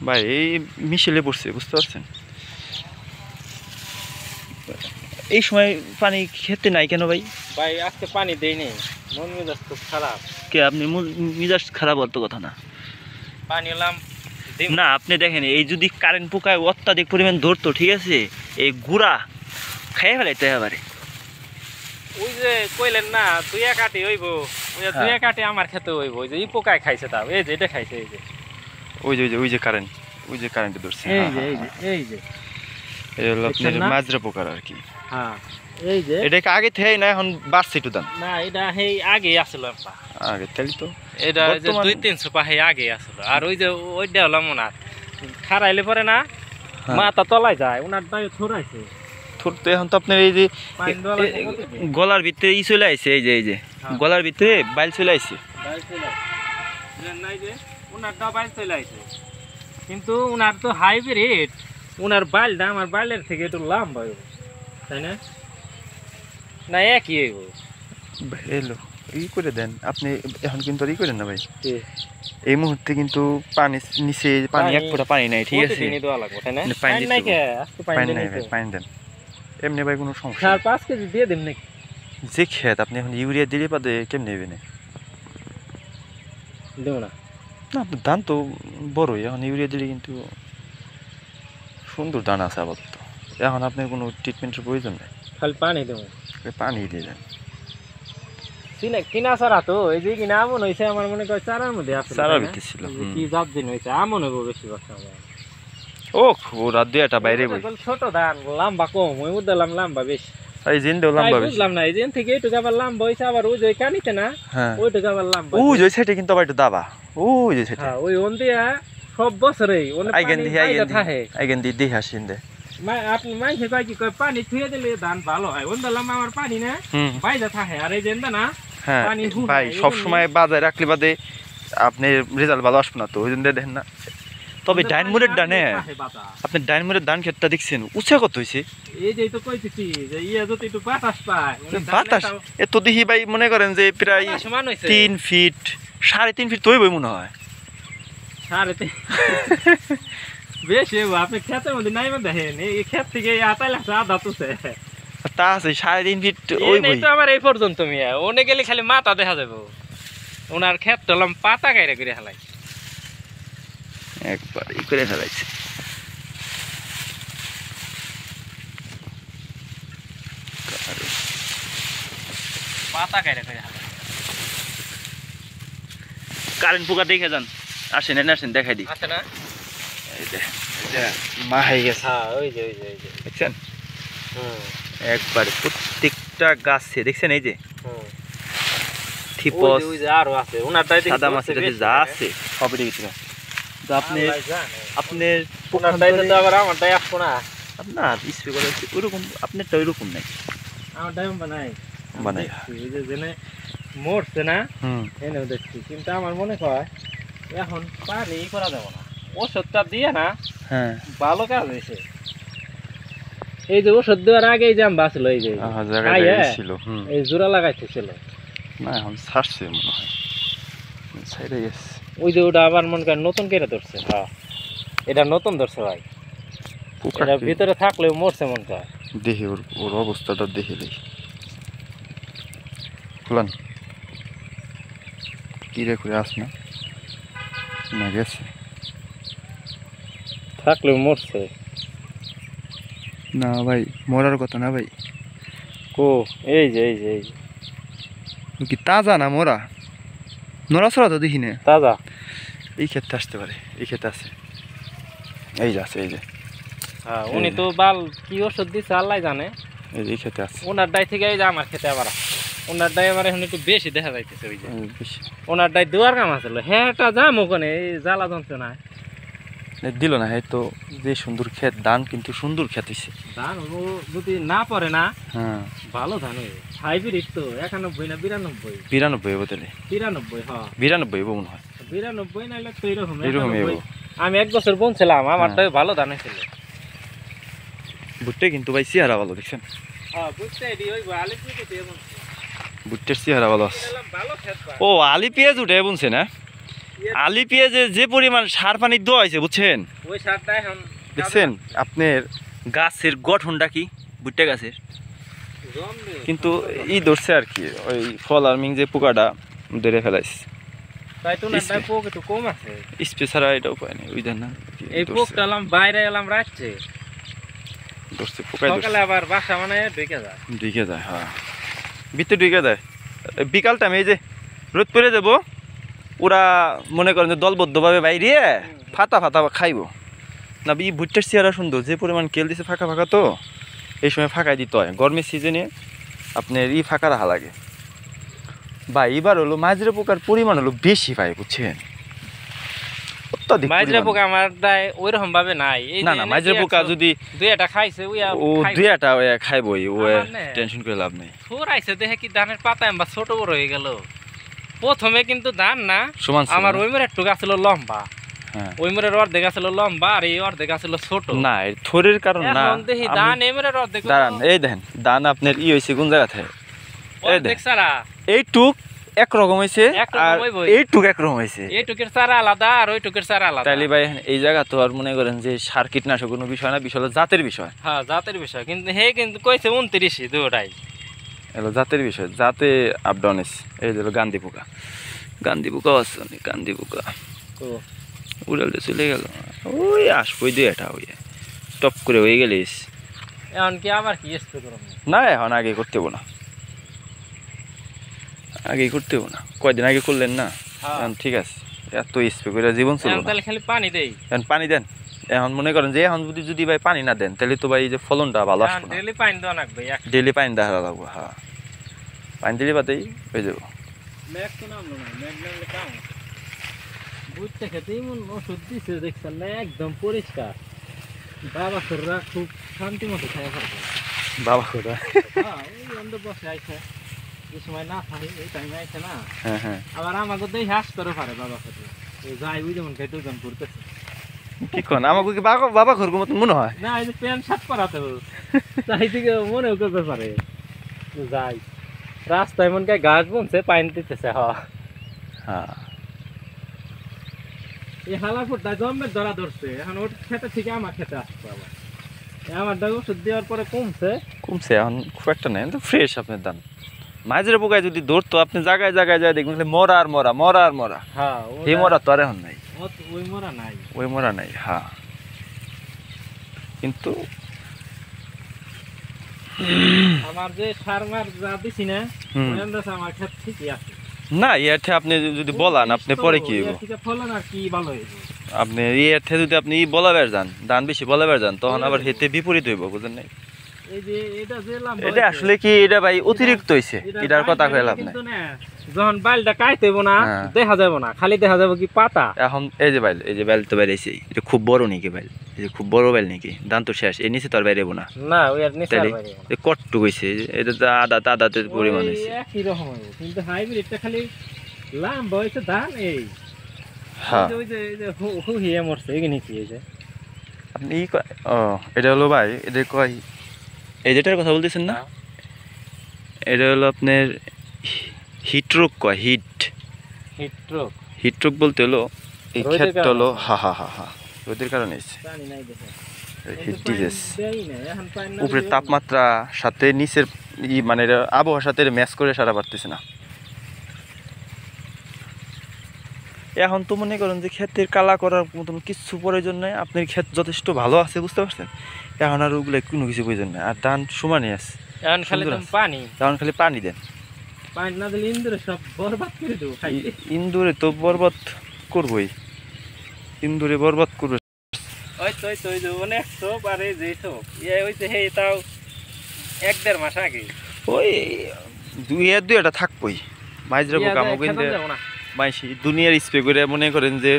ভাই এই মিশেলে পড়ছে, বুঝতে পারছেন? এই সময় পানি খেতে নাই কেন ভাই? ভাই আজকে পানি দেয়নি, মন মেজাজ খুব খারাপ। কে আপনি? মিজাজ খারাপ অত কথা না। পানি হলাম না, আপনি দেখেন এই যদি কারেন্ট পোকায় অত্যাধিক পরিমাণ ধরতো, ঠিক আছে, এই গুড়া খাইয়ে ফেলাইতে এবারে। ওই যে কইলেন না দুই কাটি হইব, ওই যে দুই কাটি আমার খেতে হইব। ওই যে এই পোকায় খাইছে, তাও এই যে এটা খাইছে, এই যে ওই যে কারেন্ট, ওই যে কারেন্টে ধরছে। এই যে এই যে এই হলো আপনার মাজরা পোকার আর কি। হ্যাঁ এই যে এটা কি আগে থেকে না এখন বাড়ছে একটু দাম? না, এটা সেই আগে আসলো একটা আগে তাহলে তো এটা যে 2-3 পা সেই আগে আসলো। আর ওই যে ওইটা হলাম ওনার খারাইলে পরে না মাথা তলায় যায়, ওনার দায় ছড়াইছে। তো এখন তো আপনার এই যে গলার ভিতরে ই চলে আসছে, এই যে গলার ভিতরে বাইল চলে আসছে। কিন্তু ওনার তো হাইব্রিড, ওনার বাইলটা আমার বাইলের থেকে একটু লম্বা হইব, তাই না? না একই হইব। এলো ই করে দেন আপনি এখন, কিন্তু আর ই করেন না ভাই। এই মুহূর্তে কিন্তু পানি নিচে, পানি এক ফোঁটা পানি নাই, ঠিক আছে? পানি দেন এমনি ভাই, কোনো সমস্যা। 5 কেজি দিয়ে দেন নাকি? যে খেত আপনি এখন ইউরিয়া দিলে পাতে কেমন নেবে না? দেব না না, আপনার ধান তো বড়ই, এখন ইউরিয়া দিলে কিন্তু সুন্দর ধান আছে আপাতত। এখন আপনার কোনো ট্রিটমেন্টের প্রয়োজন নেই, খালি পানি দেবো, পানি দিয়ে দেন। কিনা চারা তো এই যে কিনা আমন হয়েছে, আমার মনে হয় চারার মধ্যে আছে, চারার ভিতরে ছিল। কি জাত দিন হয়েছে, আমন হইব বেশি বছর। ও রাত দিয়ে এটা বাইরে বই ছোট ধান লম্বা কম, ওই উদ্দালাম লম্বা বেশি। এই জিন দেও লম্বা বেশি, বুঝলাম না, এই জিন থেকে এইটুকু আবার লম্বা হইছে, আবার ওই যে কানিতে না, ওইটুকু আবার লম্বা। ওই যে সাইডে কিন্তু আবার একটু দাবা, ওই যে সাইডে। হ্যাঁ ওই ওন দিয়া সব বছরেই ওনে পানি বাইরে থাকে। আইগেন দি দেই হাসিন দে। আপনি মাইছে কয় কি কয় পানি থুয়ে দিলে ধান ভালো হয়, উদ্দালাম আমার পানি না বাইরে থাকে। আর এই যেন না পানি ভাই সব সময় বাজারে রাখলে বাদে আপনি রেজাল্ট ভালো আসবে না, তো ওই জন্য দেখেন না। তবে ডাইনমোরের ডানে আপনি ডাইনমোরের ধান ক্ষেতটা দেখছেন উঁচা কত হয়েছে? এই যে তো কইতেছি যে ইয়া যদি একটু বাতাস পায়, বাতাস এত দেখি ভাই, মনে করেন যে প্রায় 3 ফিট 3.5 ফিট তৈব মনে হয়। 3.5 বেশি আপনি ক্ষেতের মধ্যে নাই দেখেন, এই ক্ষেত থেকে আতাই লাগছে আধা তুছে তা আছে 3.5 ফিট। ওই তো আমার এই পর্যন্ত মিয়া ওনে গেলে খালি মাথা দেখা যাবে। ওনার ক্ষেত হলাম পাতা গাইরা করে হেলাই, একবার ই করে ফেলাইছে। পাতা গাইরা করে হেলাই। কারেন্ট পোকা দেখে যান, আসেন আসেন দেখাই দিই। আছে না? এই যে মা হয়ে গেছে। হ্যাঁ ওই যে দেখছেন? একবারে প্রত্যেকটা গাছে দেখছেন, এই যে থিপস আরো আছে ওনারটাই সাদা মাছের যা আছে সবই দেখেছি। তো আপনি আপনার ওনারটাই তো আবার আমারটাই আসবো না, আপনার স্প্রে করা হচ্ছে ওইরকম, আপনারটা ওইরকম নাই, আমারটাই বানাই এই যে জেনে মরছে না এনেও দেখছি। কিন্তু আমার মনে হয় এখন পানি করা যাবে না, ওষুধটা দিয়ে না ভালো কাজ হয়েছে। এই যে ওষুধ দেওয়ার আগে এই জাম বাঁচলো, এই যে এই জোড়া লাগাইতেছিল না, এখন ছাড়ছে মনে হয়, ছেড়ে গেছে। ওই যে ওটা আবার মনে করেন নতুন কেটে ধরছে। হ্যাঁ এটা নতুন ধরছে ভাই, এটা ভিতরে থাকলেও মরছে মনে হয়। দেখি ওর অবস্থাটা দেখে দেখি, খুলান কি রে করে আস না গেছে, থাকলেও মরছে না ভাই, মরার কথা না ভাই। কো এই যে কি তাজা না মরা? নড়াচড়া তো দেখি না তাজা। এই ক্ষেত্রে আসতে পারে, এই ক্ষেত্রে আছে, এই যে আছে, এই যে। হ্যাঁ উনি তো বাল কি ওষুধ দিচ্ছে আল্লাহ জানে, এই ক্ষেত্রে আছে। ওনার ডাই থেকে এই যে আমার খেতে আবার ওনার ডাই আমার এখন একটু বেশি দেখা যাইতেছে। ওই যে ওনার ডাই দেওয়ার কাম আসলো, হ্যাঁ এটা যাম ওখানে এই জ্বালা যন্ত্রণা দিল না। এই তো যে সুন্দর ক্ষেত, ধান কিন্তু সুন্দর ক্ষেত হয়েছে। ধান যদি না পড়ে না ভালো ধান হয়ে হাইব্রিড তো 91 না 92 বোতলে 93। হ্যাঁ 92 মনে হয়, 92 নাইলে তো এরকম। এরকম আমি 1 বছর বুনছিলাম, আমারটাই ভালো ধান হয়েছিল। ভুট্টে কিন্তু ভাই চেহারা ভালো দেখছেন। হ্যাঁ বুঝতে এডি ওই আলি পিকে দিয়ে ভুট্টের চেহারা ভালো আছে। ও আলি পেঁয়াজ উঠে বুনছে না? আলি পেঁয়াজে যে পরিমাণ সার পানি দেওয়া হয়েছে বুঝছেন, ওই সারটা এখন দেখছেন আপনার গাছের গঠনটা কি ভুট্টা গাছের, কিন্তু ই ধরছে আর কি ওই ফল আর্মিং যে পোকাটা ধরে ফেলাইছে। তাই তো না, তাই পোক একটু কম আছে। স্প্রে ছাড়া এটা উপায় নেই, ওই দেন না এই পোকটা এলাম বাইরে এলাম রাখছে ধরছে পোকায় সকালে আবার বাসা মানে ঢুকে যায়। হ্যাঁ ভিতরে ঢুকে যায়। বিকাল টাইমে এই যে রোদ পড়ে যাবো, ওরা মনে করেন যে দলবদ্ধভাবে বাইরে ফাতা খাইবো না। এই ভুট্টার চেহারা সুন্দর, যে পরিমাণ কেল দিছে ফাঁকা ফাঁকা, তো এই সময় ফাঁকাই দিতে হয়। গরমের সিজনে আপনার ফাঁকা রাখা লাগে। বা এবার হলো মাজরা পোকার পরিমাণ হলো বেশি পাই বুঝছেন, মাজরা পোকা আমার ওইরকম ভাবে নাই। না না, মাজরা পোকা যদি দুই একটা খাইছে দুই একটা খাইবই, ও টেনশন করে লাভ নেই। ফুরাইছে দেখে কি ধানের পাতা বা ছোট বড় হয়ে গেল। প্রথমে কিন্তু ধান না সমান, আমার ওই মেরে একটু গাছ ছিল লম্বা, ওই মেরের অর্ধেক ছিল লম্বা আর এই অর্ধেক ছিল ছোট। না থরের কারণ না, দেখি ধান এই মেরের অর্ধেক। দাঁড়ান, এই দেখেন ধান আপনার হয়েছে কোন জায়গা থেকে, এইটুক একরকম হয়েছে আর এইটুক একরকম হয়েছে, এইটুকের চারা আলাদা আর ওইটুকের চারা আলাদা। তাইলে ভাই এই জায়গা তো আর মনে করেন যে সার কীটনাশক কোনো বিষয় না, বিষয় হলো জাতের বিষয়। হ্যাঁ জাতের বিষয়, কিন্তু হে কিন্তু কইছে 29 দুটাই এলো জাতের বিষয়, জাতে আপ ডাউন আছে। এই হলো গান্ধী পোকা আছে, গান্ধী পোকা উড়াল চলে গেল, ওই আসবই দুই এটা ওই টপ করে হয়ে গেলিস। এখন কি আবার কি স্প্রে করব না, এখন আগে করতে হবো না, কয়দিন আগে করলেন না, এখন ঠিক আছে। এত স্প্রে করে জীবন চলবে, তাহলে খালি পানি দেই, এখন পানি দেন। এখন মনে করেন যে এখন যদি ভাই পানি না দেন তাহলে তো ভাই যে ফলনটা ভালো আসবে না। ডেইলি পানি দেওয়া লাগবে, ডেইলি পানি দেওয়া লাগবে। হ্যাঁ পানি দিলে বাদেই হয়ে যাবো। মেঘ তো নামলো না, মেঘ নামলে কাম বুঝতে খেতে এমন ওষুধ দিছে দেখছেন না, একদম পরিষ্কার। বাবা খোররা খুব শান্তি মতো খাওয়া পারবে। বাবা খোররা ওই অন্ধ বসে আইছে, যে সময় না খাই এই টাইমে আইছে না। হ্যাঁ আবার আমাকে দেই হাস করে পারে বাবা খোররা, যাই ওই যেমন খাই দুজন ঘুরতেছে। কি কোন আমাকে কি বাবা খোরগো মত মনে হয় না, এই যে প্যান্ট শার্ট পরাতে তাই থেকে মনেও করতে পারে। যাই রাস্তায় এমন কে গাছ বনছে পানি দিতেছে। হ্যাঁ এই হালাপুরটা জন্মের ধরা ধরছে, এখন ওর খেতে থেকে আমার খেতে আসছে। আবার আমার ডাক ওষুধ দেওয়ার পরে কমছে, এখন খুব একটা নেই, ফ্রেশ আপনার দাম। মাজরা পোকায় যদি ধরতো আপনি জায়গায় যায় দেখবেন মরা আর মরা। হ্যাঁ এই মরা তো আর এখন নাই, ওই মরা নাই। হ্যাঁ কিন্তু আমার যে সারমার যা দিছি না, আমার ক্ষেত ঠিকই আছে। না ইয়াতে আপনি যদি বলান আপনি পরে কি হইব, ফলন আর কি ভালো হইব। আপনি ইয়াতে যদি আপনি বলাবার যান, ধান বেশি বলাবার যান, তখন আবার হেতে বিপরীত হইব, বুঝেন নাই? এই যে এটা আসলে কি এটা ভাই অতিরিক্ত হইছে, এটার কথা কই লাভ নাই। যখন বাইলটা কাটতে হইব না, দেখা যাবে না, খালি দেখা যাবে কি পাতা। এখন এই যে বাইল তো বাইরেছে, এটা খুব বড় নাকি বাইল, এই যে খুব বড় বাইল নাকি, ধান তো শেষ, এর নিচে তো আর বাইরেব না। না ওই আর নিচে আর বাইরেব না, কটটু হইছে, এটা তো আদাতে পরিমাণ হইছে, একই রকম হইব। কিন্তু হাইব্রিডটা খালি লম্বা হইছে ধান। এই হ্যাঁ ওই যে হুহিয়ে মরছে এখানে কি হইছে আপনি এটা হলো ভাই, এটা কয় এই যেটার কথা বলতেছেন না, এটা হলো আপনার হিটরোগ কয়, হিটরোগ বলতে হলো এই ক্ষেতটা হলো রোদের কারণে হিট ডিজিজ। উপরে তাপমাত্রা সাথে নিচের মানে আবহাওয়ার সাথে ম্যাচ করে সারা পারতেছে না। এখন তো মনে করেন যে ক্ষেতের কালা করার মতন কিছু প্রয়োজন নেই, আপনার ক্ষেত যথেষ্ট ভালো আছে, বুঝতে পারছেন? এখন আর ওগুলো কোনো কিছু প্রয়োজন নেই, আর ধান সমানই আছে। এখন খালি পানি দেন, পানি না দিলে ইন্দুরে সব বরবাদ করে দেবো। ইন্দুরে তো বরবাদ করবোই, ইন্দুরে বরবাদ করবে। ওই যে অনেক সব আর এই যে সব হইছে, হে তাও 1-1.5 মাস আগে ওই দুই একটা থাকবোই। মাজরা পোকা আমাকে মাইসি দুনিয়ার স্প্রে করে মনে করেন যে